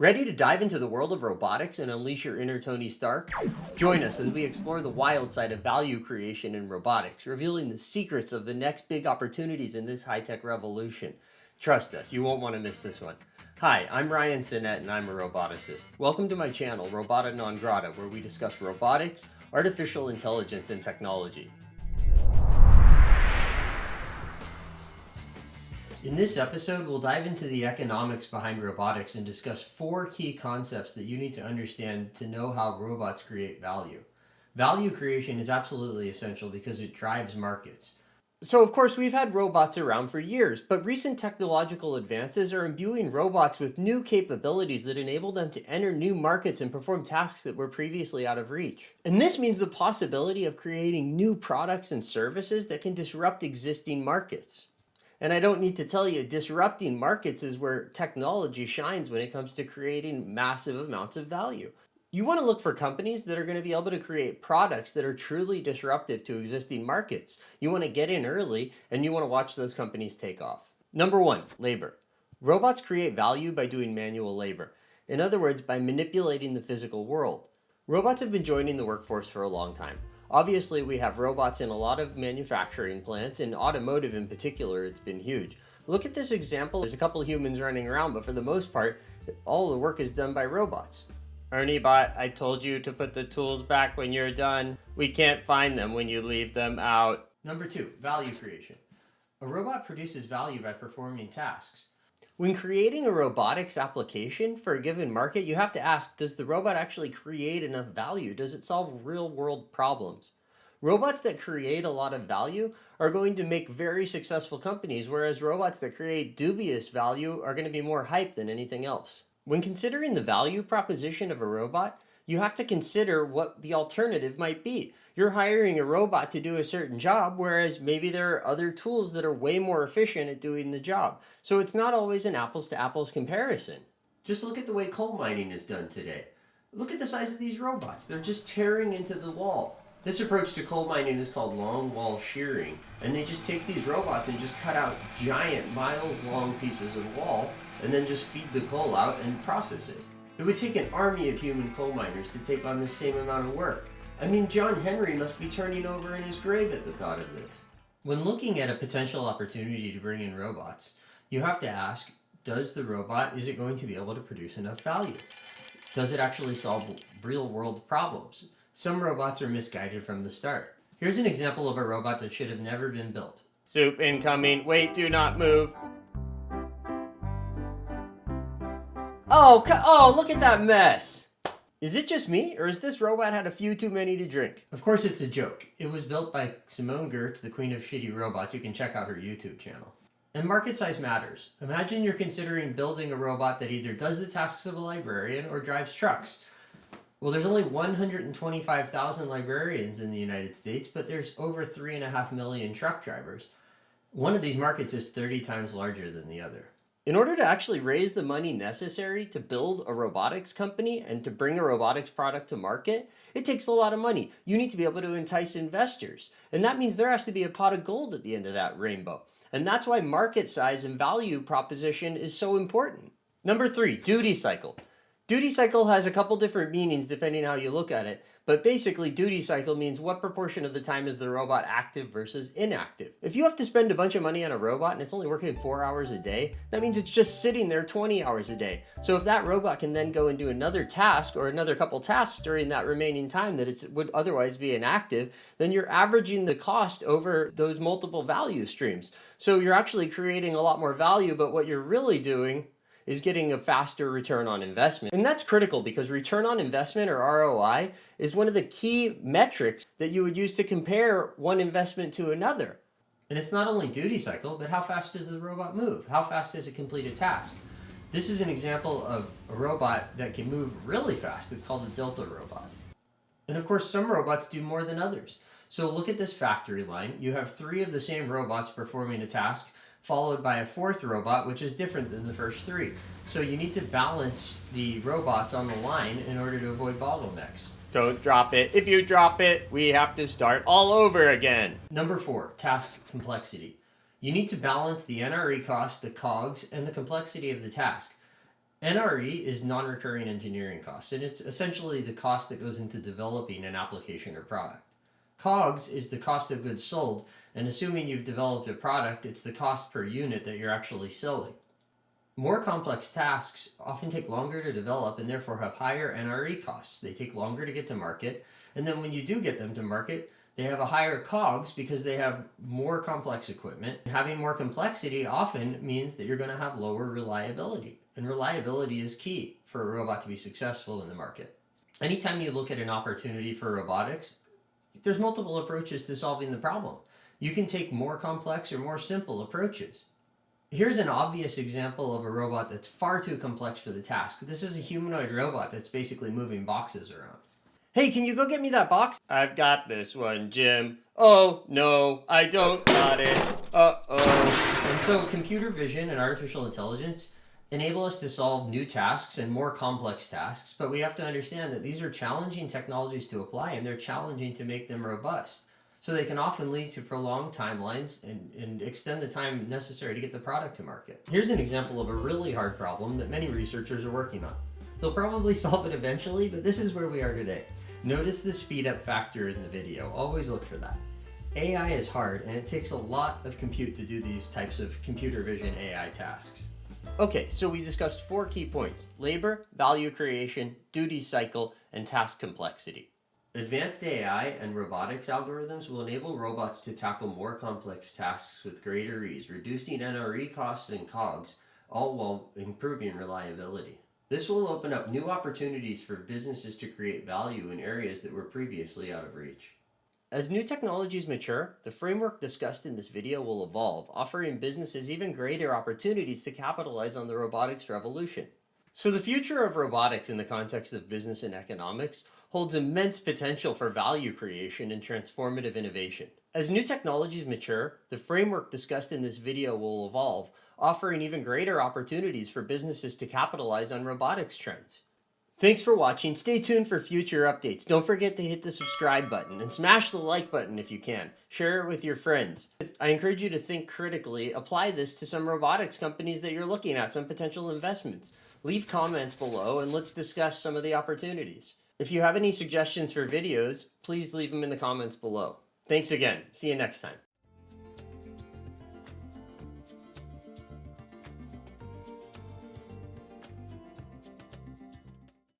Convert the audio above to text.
Ready to dive into the world of robotics and unleash your inner Tony Stark? Join us as we explore the wild side of value creation in robotics, revealing the secrets of the next big opportunities in this high-tech revolution. Trust us, you won't want to miss this one. Hi, I'm Ryan Sinnett and I'm a roboticist. Welcome to my channel, Robota Non Grata, where we discuss robotics, artificial intelligence, and technology. In this episode, we'll dive into the economics behind robotics and discuss 4 key concepts that you need to understand to know how robots create value. Value creation is absolutely essential because it drives markets. So of course, we've had robots around for years, but recent technological advances are imbuing robots with new capabilities that enable them to enter new markets and perform tasks that were previously out of reach. And this means the possibility of creating new products and services that can disrupt existing markets. And I don't need to tell you, disrupting markets is where technology shines when it comes to creating massive amounts of value. You want to look for companies that are going to be able to create products that are truly disruptive to existing markets. You want to get in early and you want to watch those companies take off. Number 1, labor. Robots create value by doing manual labor. In other words, by manipulating the physical world. Robots have been joining the workforce for a long time. Obviously, we have robots in a lot of manufacturing plants, and automotive in particular, it's been huge. Look at this example. There's a couple of humans running around, but for the most part, all the work is done by robots. Ernie Bot, I told you to put the tools back when you're done. We can't find them when you leave them out. Number 2, value creation. A robot produces value by performing tasks. When creating a robotics application for a given market, you have to ask, does the robot actually create enough value? Does it solve real-world problems? Robots that create a lot of value are going to make very successful companies, whereas robots that create dubious value are going to be more hype than anything else. When considering the value proposition of a robot, you have to consider what the alternative might be. You're hiring a robot to do a certain job, whereas maybe there are other tools that are way more efficient at doing the job. So it's not always an apples to apples comparison. Just look at the way coal mining is done today. Look at the size of these robots. They're just tearing into the wall. This approach to coal mining is called long wall shearing, and they just take these robots and just cut out giant miles-long pieces of wall and then just feed the coal out and process it. It would take an army of human coal miners to take on the same amount of work. I mean, John Henry must be turning over in his grave at the thought of this. When looking at a potential opportunity to bring in robots, you have to ask, does the robot, is it going to be able to produce enough value? Does it actually solve real-world problems? Some robots are misguided from the start. Here's an example of a robot that should have never been built. Soup incoming. Wait, do not move. Oh, look at that mess. Is it just me, or has this robot had a few too many to drink? Of course it's a joke. It was built by Simone Gertz, the queen of shitty robots. You can check out her YouTube channel. And market size matters. Imagine you're considering building a robot that either does the tasks of a librarian or drives trucks. Well, there's only 125,000 librarians in the United States, but there's over 3.5 million truck drivers. One of these markets is 30 times larger than the other. In order to actually raise the money necessary to build a robotics company and to bring a robotics product to market, it takes a lot of money. You need to be able to entice investors. And that means there has to be a pot of gold at the end of that rainbow. And that's why market size and value proposition is so important. Number 3, duty cycle. Duty cycle has a couple different meanings depending on how you look at it, but basically duty cycle means what proportion of the time is the robot active versus inactive. If you have to spend a bunch of money on a robot and it's only working 4 hours a day, that means it's just sitting there 20 hours a day. So if that robot can then go and do another task or another couple tasks during that remaining time that it would otherwise be inactive, then you're averaging the cost over those multiple value streams. So you're actually creating a lot more value, but what you're really doing is getting a faster return on investment. And that's critical because return on investment, or ROI, is one of the key metrics that you would use to compare one investment to another. And it's not only duty cycle, but how fast does the robot move? How fast does it complete a task? This is an example of a robot that can move really fast. It's called a delta robot. And of course, some robots do more than others. So look at this factory line. You have 3 of the same robots performing a task, followed by a 4th robot, which is different than the first 3. So you need to balance the robots on the line in order to avoid bottlenecks. Don't drop it. If you drop it, we have to start all over again. Number 4, task complexity. You need to balance the NRE cost, the COGS, and the complexity of the task. NRE is non-recurring engineering costs, and it's essentially the cost that goes into developing an application or product. COGS is the cost of goods sold, and assuming you've developed a product, it's the cost per unit that you're actually selling. More complex tasks often take longer to develop and therefore have higher NRE costs. They take longer to get to market, and then when you do get them to market, they have a higher COGS because they have more complex equipment. Having more complexity often means that you're going to have lower reliability, and reliability is key for a robot to be successful in the market. Anytime you look at an opportunity for robotics, there's multiple approaches to solving the problem. You can take more complex or more simple approaches. Here's an obvious example of a robot that's far too complex for the task. This is a humanoid robot that's basically moving boxes around. Hey, can you go get me that box? I've got this one, Jim. Oh, no, I don't got it. Uh-oh. And so computer vision and artificial intelligence enable us to solve new tasks and more complex tasks, but we have to understand that these are challenging technologies to apply, and they're challenging to make them robust. So they can often lead to prolonged timelines and extend the time necessary to get the product to market. Here's an example of a really hard problem that many researchers are working on. They'll probably solve it eventually, but this is where we are today. Notice the speed up factor in the video. Always look for that. AI is hard, and it takes a lot of compute to do these types of computer vision AI tasks. Okay, so we discussed 4 key points: labor, value creation, duty cycle, and task complexity. Advanced AI and robotics algorithms will enable robots to tackle more complex tasks with greater ease, reducing NRE costs and COGS, all while improving reliability. This will open up new opportunities for businesses to create value in areas that were previously out of reach. As new technologies mature, the framework discussed in this video will evolve, offering businesses even greater opportunities to capitalize on the robotics revolution. So the future of robotics in the context of business and economics holds immense potential for value creation and transformative innovation. As new technologies mature, the framework discussed in this video will evolve, offering even greater opportunities for businesses to capitalize on robotics trends. Thanks for watching. Stay tuned for future updates. Don't forget to hit the subscribe button and smash the like button if you can. Share it with your friends. I encourage you to think critically. Apply this to some robotics companies that you're looking at, some potential investments. Leave comments below and let's discuss some of the opportunities. If you have any suggestions for videos, please leave them in the comments below. Thanks again. See you next time.